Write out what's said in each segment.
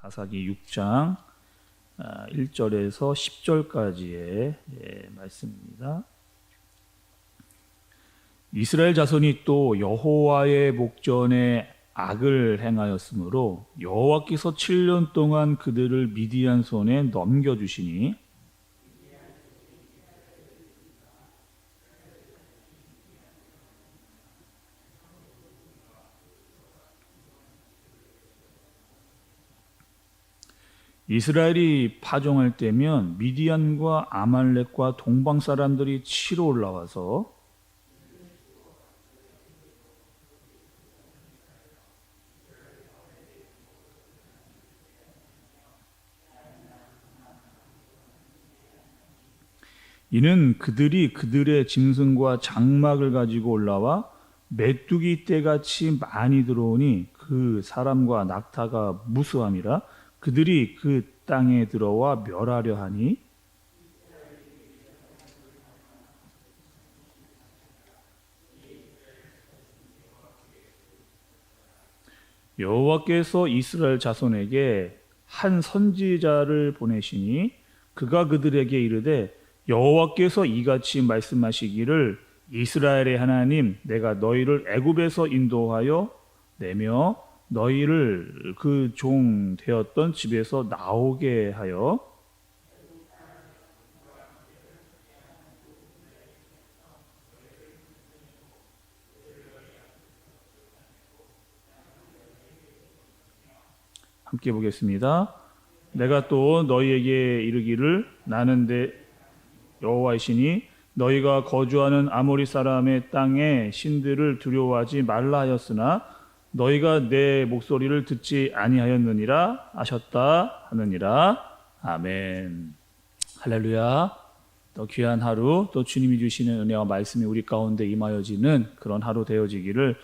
사사기 6장 1절에서 10절까지의 말씀입니다. 이스라엘 자손이 또 여호와의 목전에 악을 행하였으므로 여호와께서 7년 동안 그들을 미디안 손에 넘겨주시니 이스라엘이 파종할 때면 미디안과 아말렉과 동방 사람들이 치러 올라와서 이는 그들이 그들의 짐승과 장막을 가지고 올라와 메뚜기 떼같이 많이 들어오니 그 사람과 낙타가 무수함이라 그들이 그 땅에 들어와 멸하려 하니 여호와께서 이스라엘 자손에게 한 선지자를 보내시니 그가 그들에게 이르되 여호와께서 이같이 말씀하시기를 이스라엘의 하나님 내가 너희를 애굽에서 인도하여 내며 너희를 그 종 되었던 집에서 나오게 하여 함께 보겠습니다. 내가 또 너희에게 이르기를 나는 내 여호와이시니 너희가 거주하는 아모리 사람의 땅의 신들을 두려워하지 말라 하였으나 너희가 내 목소리를 듣지 아니하였느니라 하셨다 하느니라. 아멘. 할렐루야. 또 귀한 하루, 또 주님이 주시는 은혜와 말씀이 우리 가운데 임하여지는 그런 하루 되어지기를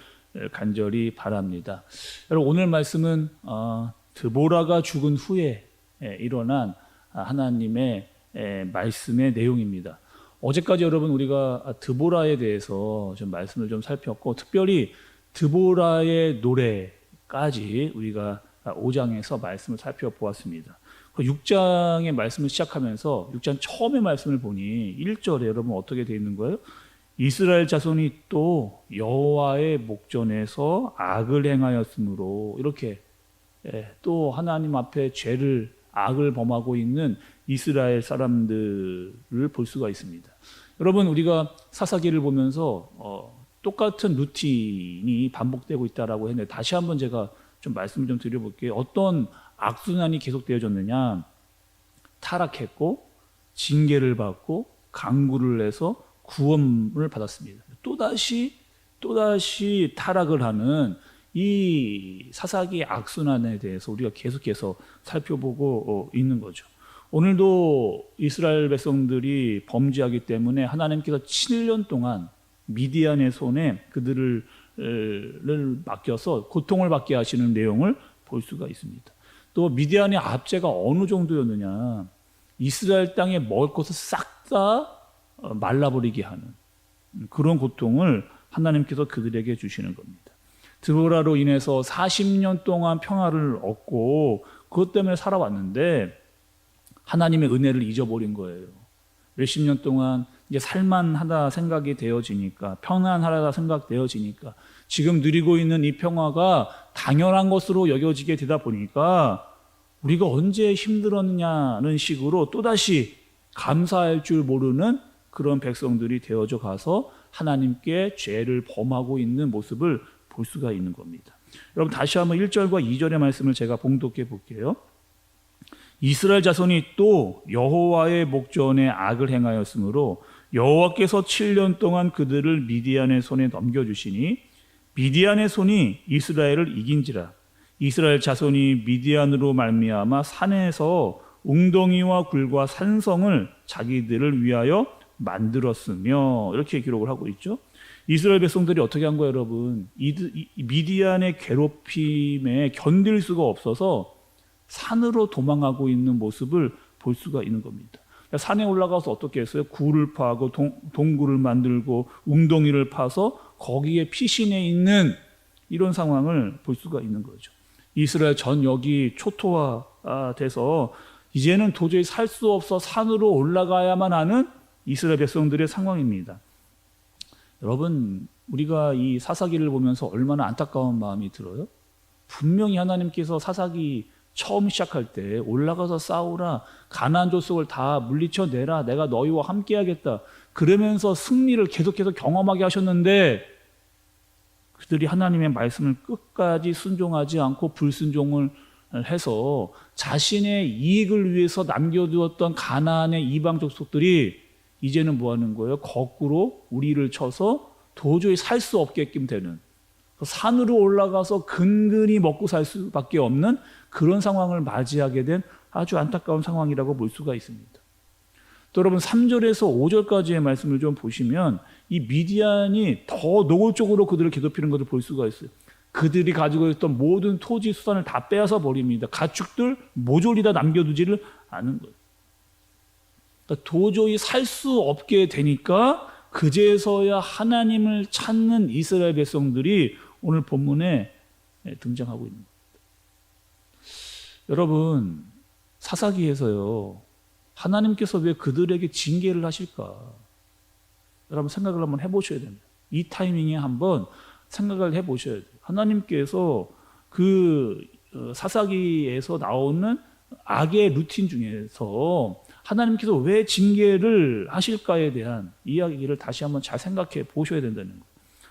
간절히 바랍니다. 여러분, 오늘 말씀은 드보라가 죽은 후에 일어난 하나님의 말씀의 내용입니다. 어제까지 여러분 우리가 드보라에 대해서 좀 말씀을 좀 살폈고, 특별히 드보라의 노래까지 우리가 5장에서 말씀을 살펴보았습니다. 6장의 말씀을 시작하면서 6장 처음의 말씀을 보니 1절에 여러분 어떻게 되어 있는 거예요? 이스라엘 자손이 또 여호와의 목전에서 악을 행하였으므로, 이렇게 또 하나님 앞에 악을 범하고 있는 이스라엘 사람들을 볼 수가 있습니다. 여러분, 우리가 사사기를 보면서 똑같은 루틴이 반복되고 있다라고 했는데, 다시 한번 제가 좀 말씀을 좀 드려볼게요. 어떤 악순환이 계속되어졌느냐? 타락했고 징계를 받고 강구를 해서 구원을 받았습니다. 또다시 타락을 하는 이 사사기의 악순환에 대해서 우리가 계속해서 살펴보고 있는 거죠. 오늘도 이스라엘 백성들이 범죄하기 때문에 하나님께서 7년 동안 미디안의 손에 그들을 맡겨서 고통을 받게 하시는 내용을 볼 수가 있습니다. 또 미디안의 압제가 어느 정도였느냐? 이스라엘 땅에 먹을 것을 싹 다 말라버리게 하는 그런 고통을 하나님께서 그들에게 주시는 겁니다. 드보라로 인해서 40년 동안 평화를 얻고 그것 때문에 살아왔는데 하나님의 은혜를 잊어버린 거예요. 몇십 년 동안 이제 살만하다 생각이 되어지니까, 편안하다 생각되어지니까, 지금 누리고 있는 이 평화가 당연한 것으로 여겨지게 되다 보니까 우리가 언제 힘들었냐는 식으로 또다시 감사할 줄 모르는 그런 백성들이 되어져 가서 하나님께 죄를 범하고 있는 모습을 볼 수가 있는 겁니다. 여러분, 다시 한번 1절과 2절의 말씀을 제가 봉독해 볼게요. 이스라엘 자손이 또 여호와의 목전에 악을 행하였으므로 여호와께서 7년 동안 그들을 미디안의 손에 넘겨주시니 미디안의 손이 이스라엘을 이긴지라. 이스라엘 자손이 미디안으로 말미암아 산에서 웅덩이와 굴과 산성을 자기들을 위하여 만들었으며, 이렇게 기록을 하고 있죠. 이스라엘 백성들이 어떻게 한 거예요, 여러분? 미디안의 괴롭힘에 견딜 수가 없어서 산으로 도망하고 있는 모습을 볼 수가 있는 겁니다. 산에 올라가서 어떻게 했어요? 굴을 파고 동굴을 만들고 웅덩이를 파서 거기에 피신해 있는 이런 상황을 볼 수가 있는 거죠. 이스라엘 전역이 초토화 돼서 이제는 도저히 살 수 없어 산으로 올라가야만 하는 이스라엘 백성들의 상황입니다. 여러분, 우리가 이 사사기를 보면서 얼마나 안타까운 마음이 들어요? 분명히 하나님께서 사사기 처음 시작할 때 올라가서 싸우라, 가나안 족속을 다 물리쳐내라, 내가 너희와 함께하겠다, 그러면서 승리를 계속해서 경험하게 하셨는데 그들이 하나님의 말씀을 끝까지 순종하지 않고 불순종을 해서 자신의 이익을 위해서 남겨두었던 가나안의 이방 족속들이 이제는 뭐 하는 거예요? 거꾸로 우리를 쳐서 도저히 살 수 없게끔 되는, 산으로 올라가서 근근히 먹고 살 수밖에 없는 그런 상황을 맞이하게 된 아주 안타까운 상황이라고 볼 수가 있습니다. 또 여러분, 3절에서 5절까지의 말씀을 좀 보시면 이 미디안이 더 노골적으로 그들을 괴롭히는 것을 볼 수가 있어요. 그들이 가지고 있던 모든 토지 수산을 다 빼앗아 버립니다. 가축들 모조리 다 남겨두지를 않은 거예요. 그러니까 도저히 살 수 없게 되니까 그제서야 하나님을 찾는 이스라엘 백성들이 오늘 본문에 등장하고 있는 겁니다. 여러분, 사사기에서요, 하나님께서 왜 그들에게 징계를 하실까? 여러분 생각을 한번 해보셔야 됩니다. 이 타이밍에 한번 생각을 해보셔야 돼요. 하나님께서 그 사사기에서 나오는 악의 루틴 중에서 하나님께서 왜 징계를 하실까에 대한 이야기를 다시 한번 잘 생각해 보셔야 된다는 거예요.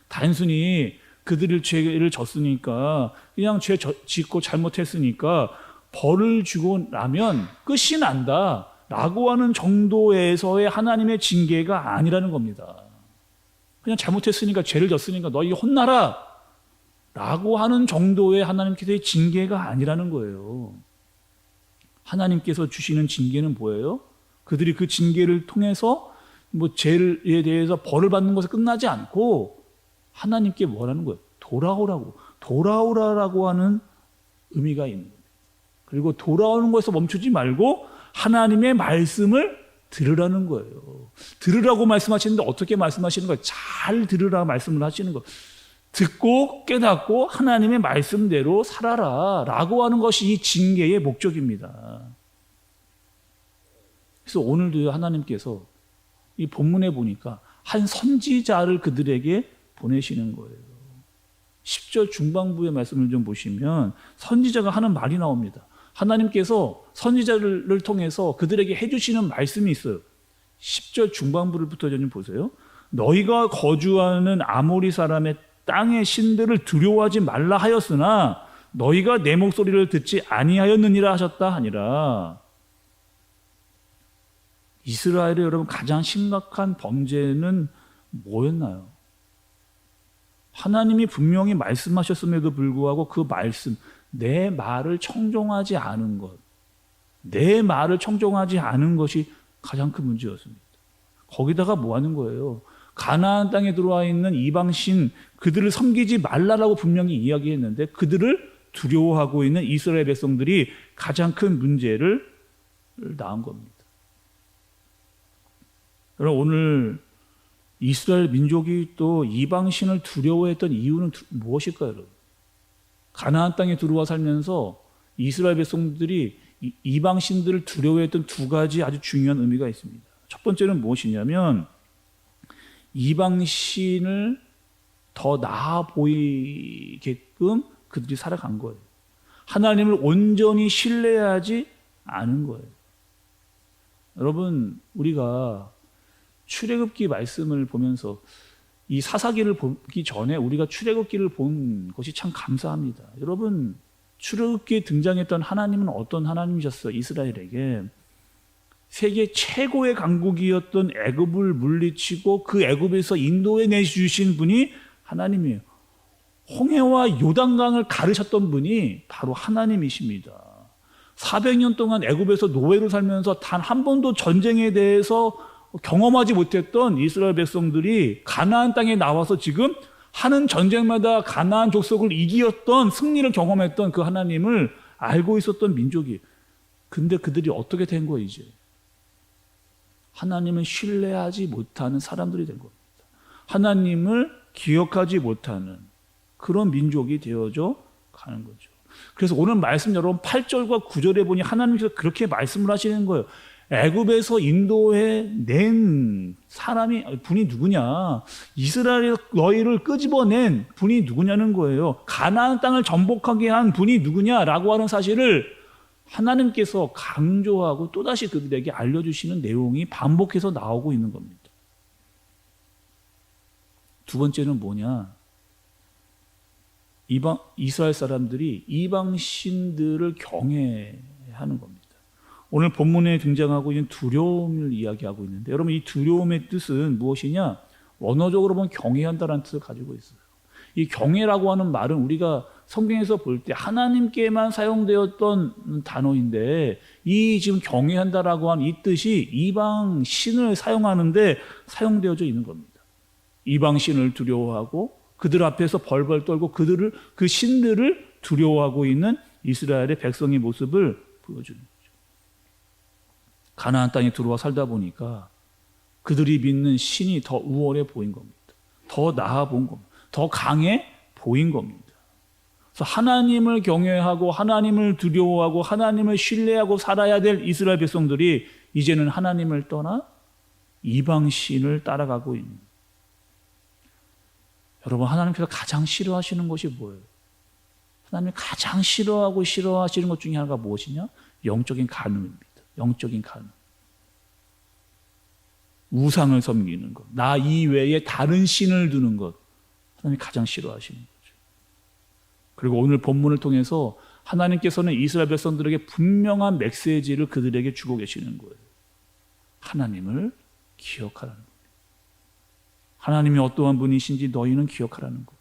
단순히 그들이 죄를 졌으니까, 그냥 죄 짓고 잘못했으니까 벌을 주고 나면 끝이 난다 라고 하는 정도에서의 하나님의 징계가 아니라는 겁니다. 그냥 잘못했으니까, 죄를 졌으니까 너희 혼나라 라고 하는 정도의 하나님께서의 징계가 아니라는 거예요. 하나님께서 주시는 징계는 뭐예요? 그들이 그 징계를 통해서 뭐 죄에 대해서 벌을 받는 것에 끝나지 않고 하나님께 뭐라는 거예요? 돌아오라라고 하는 의미가 있는 거예요. 그리고 돌아오는 것에서 멈추지 말고 하나님의 말씀을 들으라는 거예요. 들으라고 말씀하시는데 어떻게 말씀하시는 거예요? 잘 들으라 말씀을 하시는 거예요. 듣고 깨닫고 하나님의 말씀대로 살아라 라고 하는 것이 이 징계의 목적입니다. 그래서 오늘도 하나님께서 이 본문에 보니까 한 선지자를 그들에게 보내시는 거예요. 10절 중반부의 말씀을 좀 보시면 선지자가 하는 말이 나옵니다. 하나님께서 선지자를 통해서 그들에게 해주시는 말씀이 있어요. 10절 중반부부터 좀 보세요. 너희가 거주하는 아모리 사람의 땅의 신들을 두려워하지 말라 하였으나 너희가 내 목소리를 듣지 아니하였느니라 하셨다 하니라. 이스라엘의 여러분 가장 심각한 범죄는 뭐였나요? 하나님이 분명히 말씀하셨음에도 불구하고 그 말씀, 내 말을 청종하지 않은 것, 내 말을 청종하지 않은 것이 가장 큰 문제였습니다. 거기다가 뭐 하는 거예요? 가나안 땅에 들어와 있는 이방신 그들을 섬기지 말라라고 분명히 이야기했는데 그들을 두려워하고 있는 이스라엘 백성들이 가장 큰 문제를 낳은 겁니다. 여러분, 오늘 이스라엘 민족이 또 이방신을 두려워했던 이유는 무엇일까요? 여러분? 가나안 땅에 들어와 살면서 이스라엘 백성들이 이방신들을 두려워했던 두 가지 아주 중요한 의미가 있습니다. 첫 번째는 무엇이냐면 이방신을 더 나아 보이게끔 그들이 살아간 거예요. 하나님을 온전히 신뢰하지 않은 거예요. 여러분, 우리가 출애굽기 말씀을 보면서 이 사사기를 보기 전에 우리가 출애굽기를 본 것이 참 감사합니다. 여러분, 출애굽기에 등장했던 하나님은 어떤 하나님이셨어요? 이스라엘에게 세계 최고의 강국이었던 애굽을 물리치고 그 애굽에서 인도해 내주신 분이 하나님이에요. 홍해와 요단강을 가르셨던 분이 바로 하나님이십니다. 400년 동안 애굽에서 노예로 살면서 단 한 번도 전쟁에 대해서 경험하지 못했던 이스라엘 백성들이 가나안 땅에 나와서 지금 하는 전쟁마다 가나안 족속을 이기었던 승리를 경험했던 그 하나님을 알고 있었던 민족이. 근데 그들이 어떻게 된 거예요? 이제 하나님을 신뢰하지 못하는 사람들이 된 겁니다. 하나님을 기억하지 못하는 그런 민족이 되어져 가는 거죠. 그래서 오늘 말씀 여러분 8절과 9절에 보니 하나님께서 그렇게 말씀을 하시는 거예요. 애굽에서 인도해 낸 분이 누구냐? 이스라엘 너희를 끄집어낸 분이 누구냐는 거예요. 가나안 땅을 정복하게 한 분이 누구냐라고 하는 사실을 하나님께서 강조하고 또다시 그들에게 알려주시는 내용이 반복해서 나오고 있는 겁니다. 두 번째는 뭐냐? 이스라엘 사람들이 이방 신들을 경외하는 겁니다. 오늘 본문에 등장하고 있는 두려움을 이야기하고 있는데, 여러분 이 두려움의 뜻은 무엇이냐? 원어적으로 보면 경외한다는 뜻을 가지고 있어요. 이 경외라고 하는 말은 우리가 성경에서 볼 때 하나님께만 사용되었던 단어인데, 이 지금 경외한다라고 하는 이 뜻이 이방 신을 사용하는데 사용되어져 있는 겁니다. 이방 신을 두려워하고 그들 앞에서 벌벌 떨고 그 신들을 두려워하고 있는 이스라엘의 백성의 모습을 보여주는 거죠. 가나안 땅에 들어와 살다 보니까 그들이 믿는 신이 더 우월해 보인 겁니다. 더 나아 본 겁니다. 더 강해 보인 겁니다. 그래서 하나님을 경외하고 하나님을 두려워하고 하나님을 신뢰하고 살아야 될 이스라엘 백성들이 이제는 하나님을 떠나 이방 신을 따라가고 있는. 여러분, 하나님께서 가장 싫어하시는 것이 뭐예요? 하나님이 가장 싫어하시는 것 중에 하나가 무엇이냐? 영적인 간음입니다. 영적인 간음. 우상을 섬기는 것, 나 이외에 다른 신을 두는 것, 하나님이 가장 싫어하시는 거죠. 그리고 오늘 본문을 통해서 하나님께서는 이스라엘 백성들에게 분명한 메시지를 그들에게 주고 계시는 거예요. 하나님을 기억하라는 거예요. 하나님이 어떠한 분이신지 너희는 기억하라는 거예요.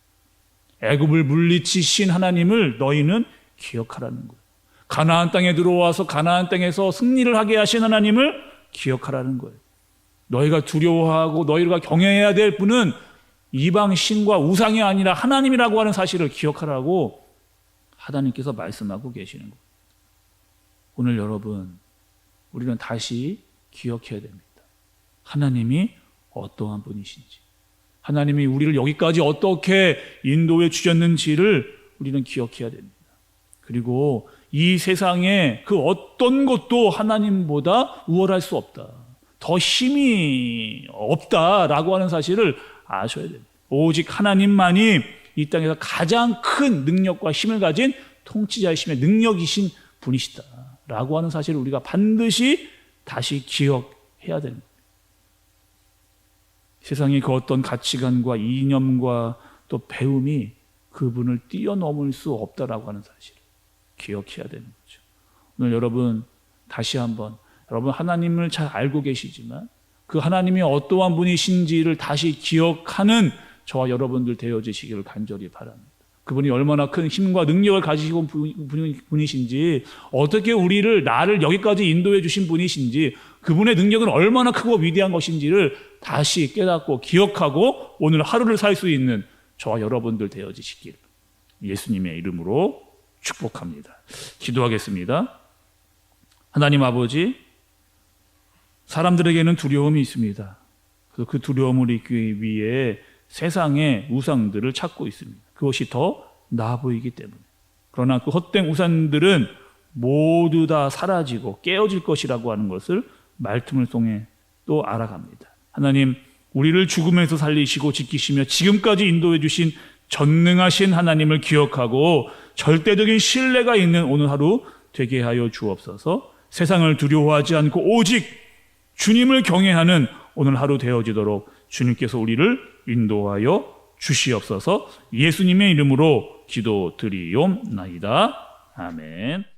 애굽을 물리치신 하나님을 너희는 기억하라는 거예요. 가나안 땅에 들어와서 가나안 땅에서 승리를 하게 하신 하나님을 기억하라는 거예요. 너희가 두려워하고 너희가 경외해야 될 분은 이방 신과 우상이 아니라 하나님이라고 하는 사실을 기억하라고 하나님께서 말씀하고 계시는 거예요. 오늘 여러분, 우리는 다시 기억해야 됩니다. 하나님이 어떠한 분이신지, 하나님이 우리를 여기까지 어떻게 인도해 주셨는지를 우리는 기억해야 됩니다. 그리고 이 세상에 그 어떤 것도 하나님보다 우월할 수 없다, 더 힘이 없다라고 하는 사실을 아셔야 됩니다. 오직 하나님만이 이 땅에서 가장 큰 능력과 힘을 가진 통치자이시며 능력이신 분이시다라고 하는 사실을 우리가 반드시 다시 기억해야 됩니다. 세상의 그 어떤 가치관과 이념과 또 배움이 그분을 뛰어넘을 수 없다라고 하는 사실을 기억해야 되는 거죠. 오늘 여러분 다시 한번, 여러분 하나님을 잘 알고 계시지만 그 하나님이 어떠한 분이신지를 다시 기억하는 저와 여러분들 되어지시기를 간절히 바랍니다. 그분이 얼마나 큰 힘과 능력을 가지고 분이신지, 어떻게 나를 여기까지 인도해 주신 분이신지, 그분의 능력은 얼마나 크고 위대한 것인지를 다시 깨닫고 기억하고 오늘 하루를 살 수 있는 저와 여러분들 되어지시길 예수님의 이름으로 축복합니다. 기도하겠습니다. 하나님 아버지, 사람들에게는 두려움이 있습니다. 그래서 그 두려움을 잊기 위해 세상의 우상들을 찾고 있습니다. 그것이 더 나아 보이기 때문에. 그러나 그 헛된 우상들은 모두 다 사라지고 깨어질 것이라고 하는 것을 말씀을 통해 또 알아갑니다. 하나님, 우리를 죽음에서 살리시고 지키시며 지금까지 인도해 주신 전능하신 하나님을 기억하고 절대적인 신뢰가 있는 오늘 하루 되게 하여 주옵소서. 세상을 두려워하지 않고 오직 주님을 경외하는 오늘 하루 되어지도록 주님께서 우리를 인도하여 주시옵소서. 예수님의 이름으로 기도드리옵나이다. 아멘.